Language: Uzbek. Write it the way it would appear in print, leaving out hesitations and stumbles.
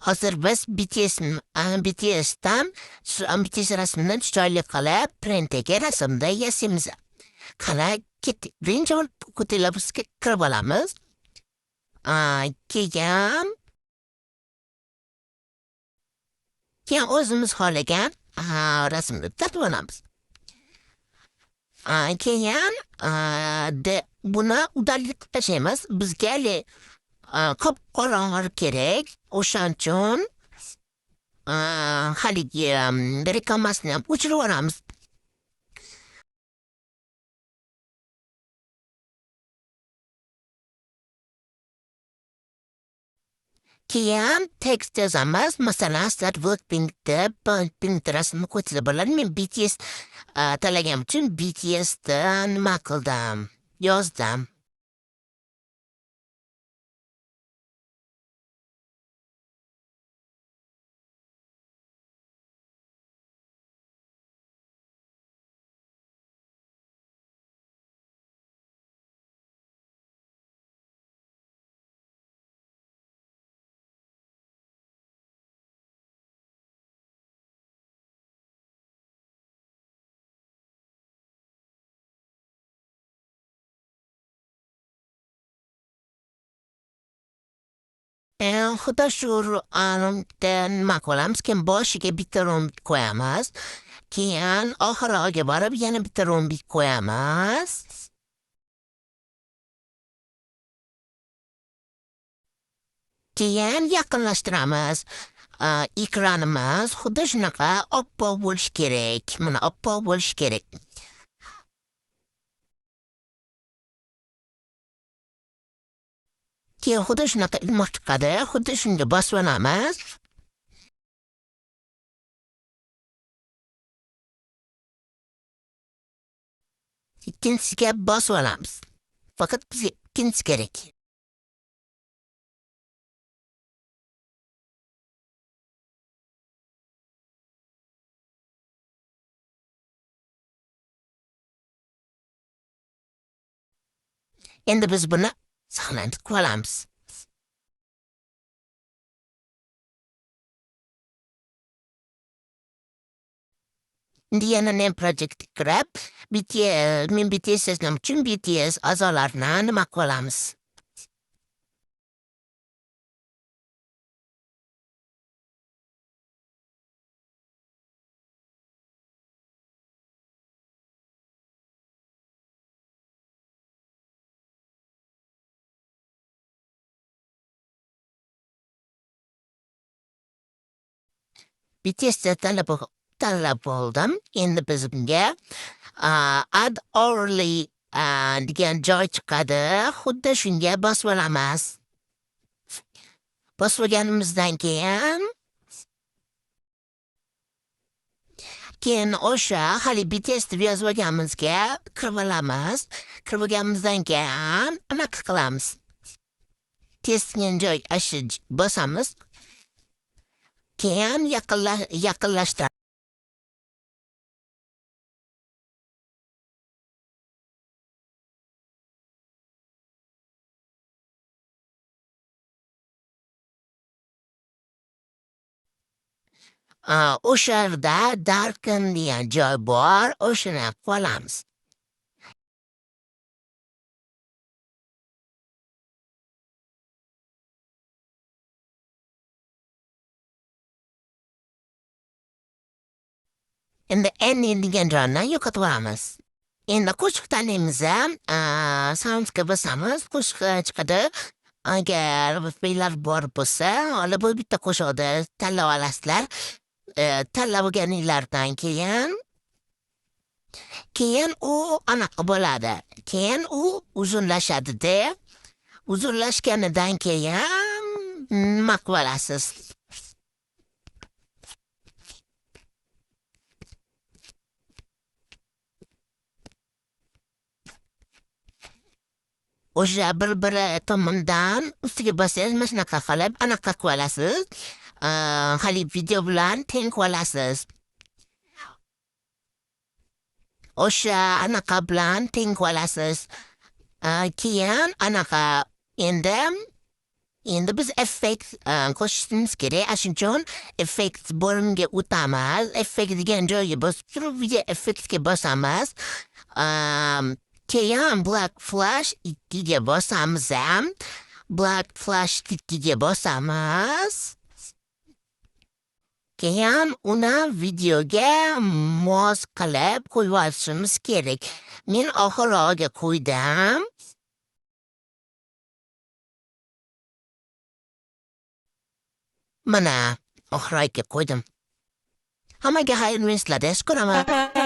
Hozir biz BTSdan BTS rasmidan chiroyli qilib printdagi rasmda yasaymiz. Qani ketdik. Birinchi kutilabizga kirib olamiz. Keyin o'zimiz xohlagan rasmni tatib olamiz. Keyin buni udallik tashlaymiz. Bizga hali qop-qorong'i kerak. O'shaning uchun haligi reklamasini ham o'chirib yuboramiz. Keyin tekst yozamiz. Masalan, sizlar Blackpinkda rasmni qo'ysa bo'ladi. Men BTS tanlaganim uchun BTSdan nima qildim? Yozdim. Xudo shu nima qilamiz? Keyin boshiga bitta rombik qo'yamiz. Keyin oxiriga borib yana bitta rombik qo'yamiz. Keyin yaqinlashtiramiz. Ekranimiz xuddi shunaqa oppoq bo'lishi kerak. Mana oppoq bo'lishi kerak. Keyin xuddi shunaqa ilmoq chiqadi. Xuddi shunga bosib olamiz. Ikkinchisiga bosib olamiz. Faqat bizga ikkinchisi kerak. Endi biz buni saqlantirib olamiz. Endi yana name projectga kirib, men BTS yozganim uchun BTS a'zolarini nima qilamiz? BTS'da tanlab oldim. Endi biz bunga add orally degan joy chiqadi. Xuddi shunga bosib olamiz. Bosib olganimizdan keyin o'sha hali BTS deb yozib olganimizga kirib olamiz. Kirib olganimizdan keyin anaqa qilamiz. Test degan joy bosamiz. Keyin yaqinlashtiramiz. O'sha yerda darken degan joy bor. O'shani qilamiz. Endi ending degan joyni yo'qotib olamiz. Endi qo'shiq tanlaymiz. Soundga bosamiz. Qo'shiq chiqadi. Agar faillar bor bo'lsa, bu bitta qo'shiqni tanlab olasizlar. Tanlab olganinglardan keyin u anaqa bo'ladi. Keyin u uzunlashadi-da. Uzunlashganidan keyin nima qilib olasiz? O'sha bir-biri tomonidan ustiga bosangiz mana shunaqa qilib anaqa qilib olasiz. Hali video bilan teng qilib olasiz. O'sha anaqa bilan teng qilib olasiz. Keyin anaqa endi Endi biz effekt qo'shishimiz kerak. Ashunchun effekt bo'limga o'tamiz. Effekt degan joyga bosib turib, video effektga bosamiz. Keyin Black Flash 2ga bosamiz ham. Black Flash 2ga bosamiz. Keyin uni videoga mos qilib qo'yishimiz kerak. Men oxiriga qo'ydim. Mana oxiriga qo'ydim. Hammaga xayr-xo'shlar, ko'raman.